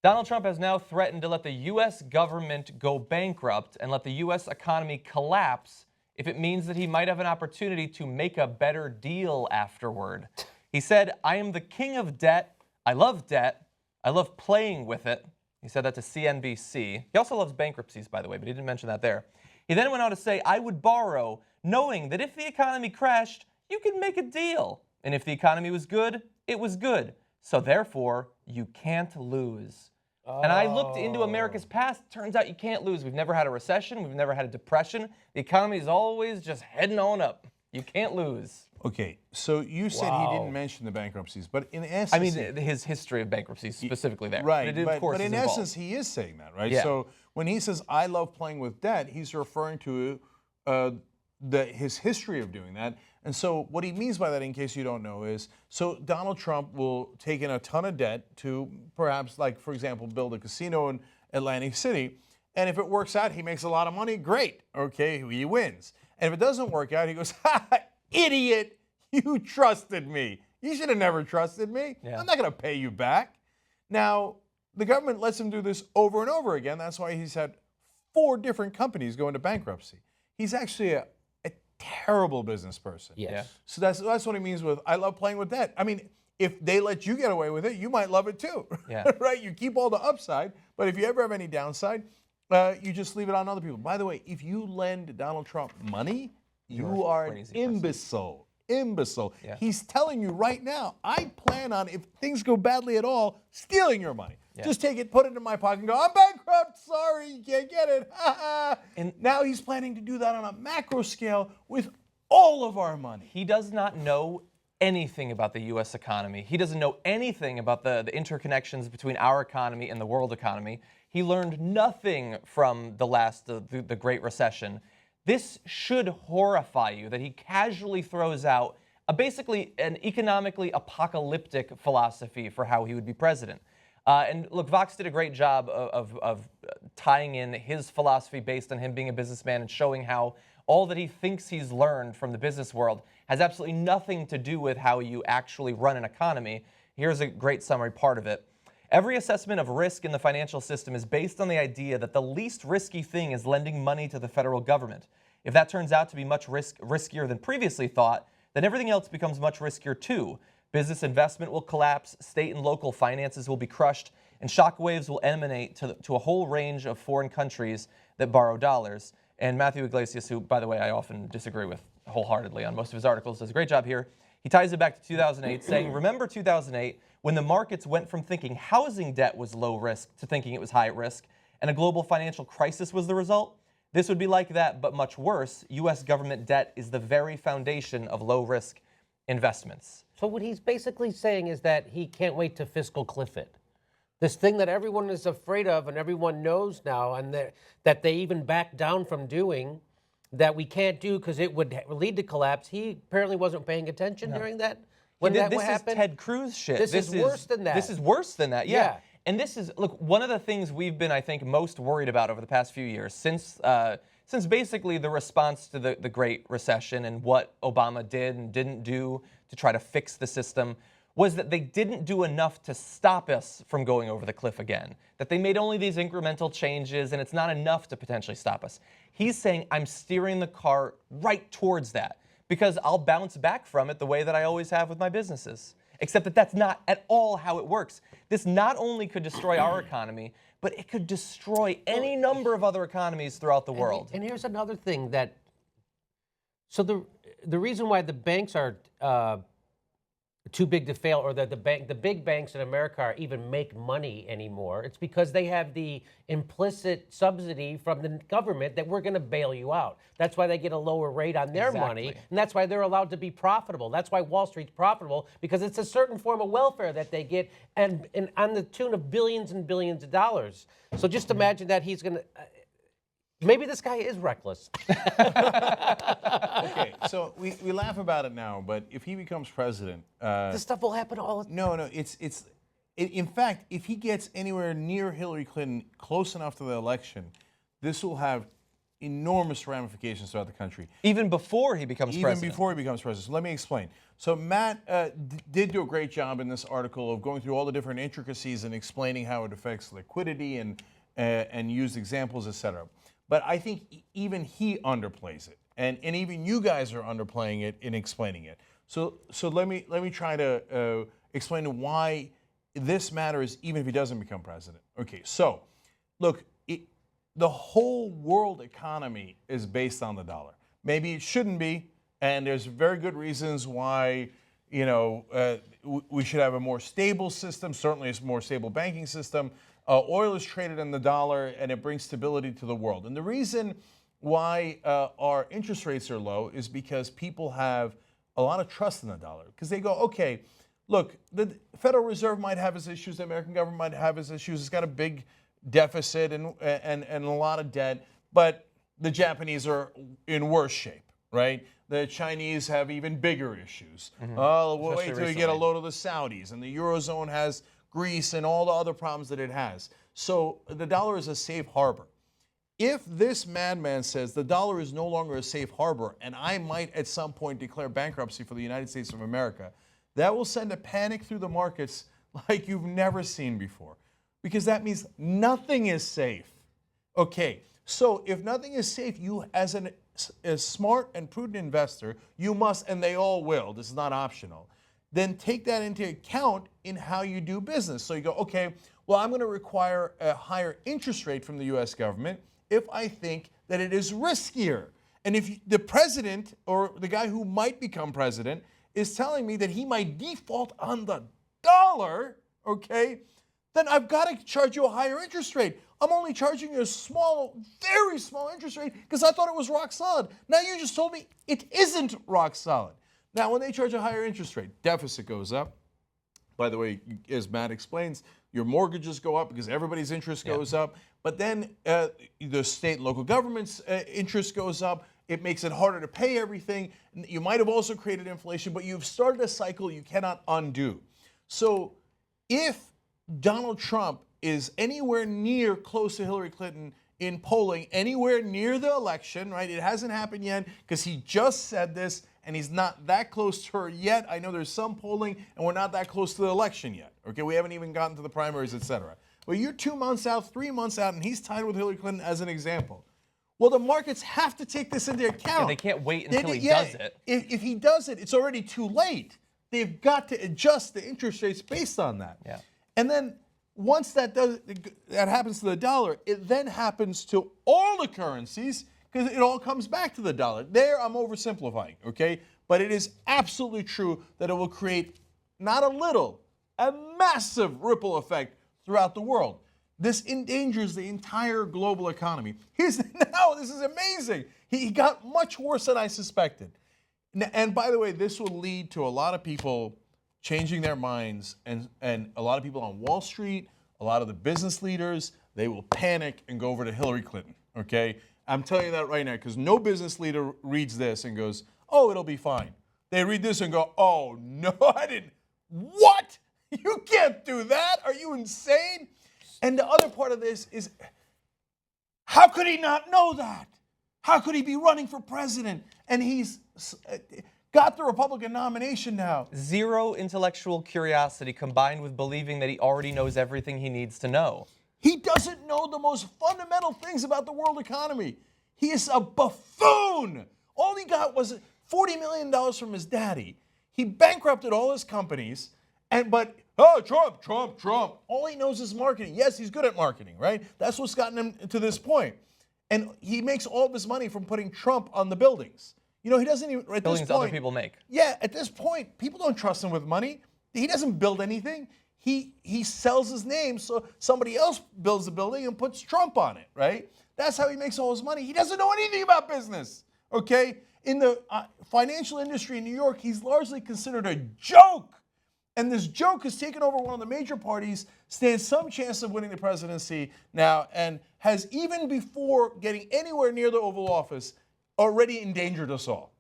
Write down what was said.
Donald Trump has now threatened to let the U.S. government go bankrupt and let the U.S. economy collapse if it means that he might have an opportunity to make a better deal afterward. He said, "I am the king of debt. I love debt. I love playing with it." He said that to CNBC. He also loves bankruptcies, by the way, but he didn't mention that there. He then went on to say, "I would borrow, knowing that if the economy crashed, you could make a deal. And if the economy was good, it was good. So therefore, you can't lose." And I looked into America's past. Turns out you can't lose. We've never had a recession. We've never had a depression. The economy is always just heading on up. You can't lose. Okay, so you said he didn't mention the bankruptcies, but in essence... I mean, his history of bankruptcies specifically there. Right, but in essence, he is saying that, right? Yeah. So when he says, "I love playing with debt," he's referring to his history of doing that. And so what he means by that, in case you don't know, is so Donald Trump will take in a ton of debt to perhaps, like, for example, build a casino in Atlantic City. And if it works out, he makes a lot of money. Great. Okay, he wins. And if it doesn't work out, he goes, "Ha, idiot, you trusted me. You should have never trusted me. Yeah. I'm not going to pay you back." Now, the government lets him do this over and over again. That's why he's had 4 different companies go into bankruptcy. He's actually a terrible business person. Yes. Yeah. So that's what he means with, "I love playing with debt." I mean, if they let you get away with it, you might love it too. Yeah. Right? You keep all the upside, but if you ever have any downside, you just leave it on other people. By the way, if you lend Donald Trump money, you are an imbecile. Imbecile. Yeah. He's telling you right now, "I plan on, if things go badly at all, stealing your money. Yeah. Just take it, put it in my pocket, and go, I'm bankrupt. Sorry, you can't get it." And now he's planning to do that on a macro scale with all of our money. He does not know anything about the U.S. economy. He doesn't know anything about the interconnections between our economy and the world economy. He learned nothing from the Great Recession. This should horrify you that he casually throws out basically an economically apocalyptic philosophy for how he would be president. And look, Vox did a great job of tying in his philosophy based on him being a businessman and showing how all that he thinks he's learned from the business world has absolutely nothing to do with how you actually run an economy. Here's a great summary part of it. "Every assessment of risk in the financial system is based on the idea that the least risky thing is lending money to the federal government. If that turns out to be much riskier than previously thought, then everything else becomes much riskier too. Business investment will collapse, state and local finances will be crushed, and shockwaves will emanate to a whole range of foreign countries that borrow dollars." And Matthew Iglesias, who, by the way, I often disagree with wholeheartedly on most of his articles, does a great job here. He ties it back to 2008, saying, "Remember 2008, when the markets went from thinking housing debt was low risk to thinking it was high risk, and a global financial crisis was the result? This would be like that, but much worse. U.S. government debt is the very foundation of low-risk investments." So what he's basically saying is that he can't wait to fiscal cliff it. This thing that everyone is afraid of and everyone knows now, and that they even back down from doing, that we can't do because it would lead to collapse. He apparently wasn't paying attention during that. When that this happened. is Ted Cruz shit. This is worse than that. This is worse than that, yeah. Yeah. And this is, look, one of the things we've been, I think, most worried about over the past few years, since basically the response to the Great Recession and what Obama did and didn't do to try to fix the system, was that they didn't do enough to stop us from going over the cliff again. That they made only these incremental changes and it's not enough to potentially stop us. He's saying, "I'm steering the car right towards that because I'll bounce back from it the way that I always have with my businesses." Except that that's not at all how it works. This not only could destroy our economy, but it could destroy any number of other economies throughout the world. And here's another thing that, so the reason why the banks are too big to fail, or that the big banks in America are even make money anymore, it's because they have the implicit subsidy from the government that we're going to bail you out. That's why they get a lower rate on their money, and that's why they're allowed to be profitable. That's why Wall Street's profitable, because it's a certain form of welfare that they get, and on the tune of billions and billions of dollars. So just imagine that he's going to... Maybe this guy is reckless. Okay, so we laugh about it now, but if he becomes president... this stuff will happen all the time. No, in fact, if he gets anywhere near Hillary Clinton, close enough to the election, this will have enormous ramifications throughout the country. Even before he becomes Even president. before he becomes president. So let me explain. So Matt did do a great job in this article of going through all the different intricacies and explaining how it affects liquidity and used examples, etc. But I think even he underplays it, and even you guys are underplaying it in explaining it. So let me try to explain why this matters even if he doesn't become president. Okay, so look, the whole world economy is based on the dollar. Maybe it shouldn't be, and there's very good reasons why we should have a more stable system, certainly a more stable banking system. Oil is traded in the dollar, and it brings stability to the world. And the reason why our interest rates are low is because people have a lot of trust in the dollar. Because they go, okay, look, the Federal Reserve might have its issues, the American government might have its issues. It's got a big deficit and a lot of debt, but the Japanese are in worse shape, right? The Chinese have even bigger issues. Oh, we'll wait till we get a load of the Saudis, and the Eurozone has Greece and all the other problems that it has. So the dollar is a safe harbor. If this madman says the dollar is no longer a safe harbor and I might at some point declare bankruptcy for the United States of America, that will send a panic through the markets like you've never seen before. Because that means nothing is safe. Okay, so if nothing is safe, you as a smart and prudent investor, you must, and they all will, this is not optional, then take that into account in how you do business. So you go, okay, well, I'm going to require a higher interest rate from the US government if I think that it is riskier. And if the president or the guy who might become president is telling me that he might default on the dollar, okay, then I've got to charge you a higher interest rate. I'm only charging you a small, very small interest rate because I thought it was rock solid. Now you just told me it isn't rock solid. Now, when they charge a higher interest rate, deficit goes up. By the way, as Matt explains, your mortgages go up because everybody's interest goes up. But then the state and local government's interest goes up. It makes it harder to pay everything. You might have also created inflation, but you've started a cycle you cannot undo. So if Donald Trump is anywhere near close to Hillary Clinton in polling, anywhere near the election, right? It hasn't happened yet because he just said this, and he's not that close to her yet. I know there's some polling, and we're not that close to the election yet. Okay, we haven't even gotten to the primaries, etc. Well, you're 2 months out, 3 months out, and he's tied with Hillary Clinton as an example. Well, the markets have to take this into account. Yeah, they can't wait until he does it. If he does it, it's already too late. They've got to adjust the interest rates based on that. Yeah. And then once that happens to the dollar, it then happens to all the currencies because it all comes back to the dollar. There, I'm oversimplifying, okay? But it is absolutely true that it will create not a little, a massive ripple effect throughout the world. This endangers the entire global economy. Now, this is amazing. He got much worse than I suspected. And by the way, this will lead to a lot of people changing their minds, and a lot of people on Wall Street, a lot of the business leaders, they will panic and go over to Hillary Clinton, okay? I'm telling you that right now because no business leader reads this and goes, oh, it'll be fine. They read this and go, oh, no, I didn't. What? You can't do that? Are you insane? And the other part of this is, how could he not know that? How could he be running for president? And he's got the Republican nomination now. Zero intellectual curiosity combined with believing that he already knows everything he needs to know. He doesn't know the most fundamental things about the world economy. He is a buffoon. All he got was $40 million from his daddy. He bankrupted all his companies, Trump. All he knows is marketing. Yes, he's good at marketing, right? That's what's gotten him to this point. And he makes all of his money from putting Trump on the buildings. You know, he doesn't even, at Buildings this point, other people make. Yeah, at this point, people don't trust him with money. He doesn't build anything. He sells his name so somebody else builds the building and puts Trump on it, right? That's how he makes all his money. He doesn't know anything about business, okay? In the financial industry in New York, he's largely considered a joke. And this joke has taken over one of the major parties, stands some chance of winning the presidency now, and has, even before getting anywhere near the Oval Office, already endangered us all.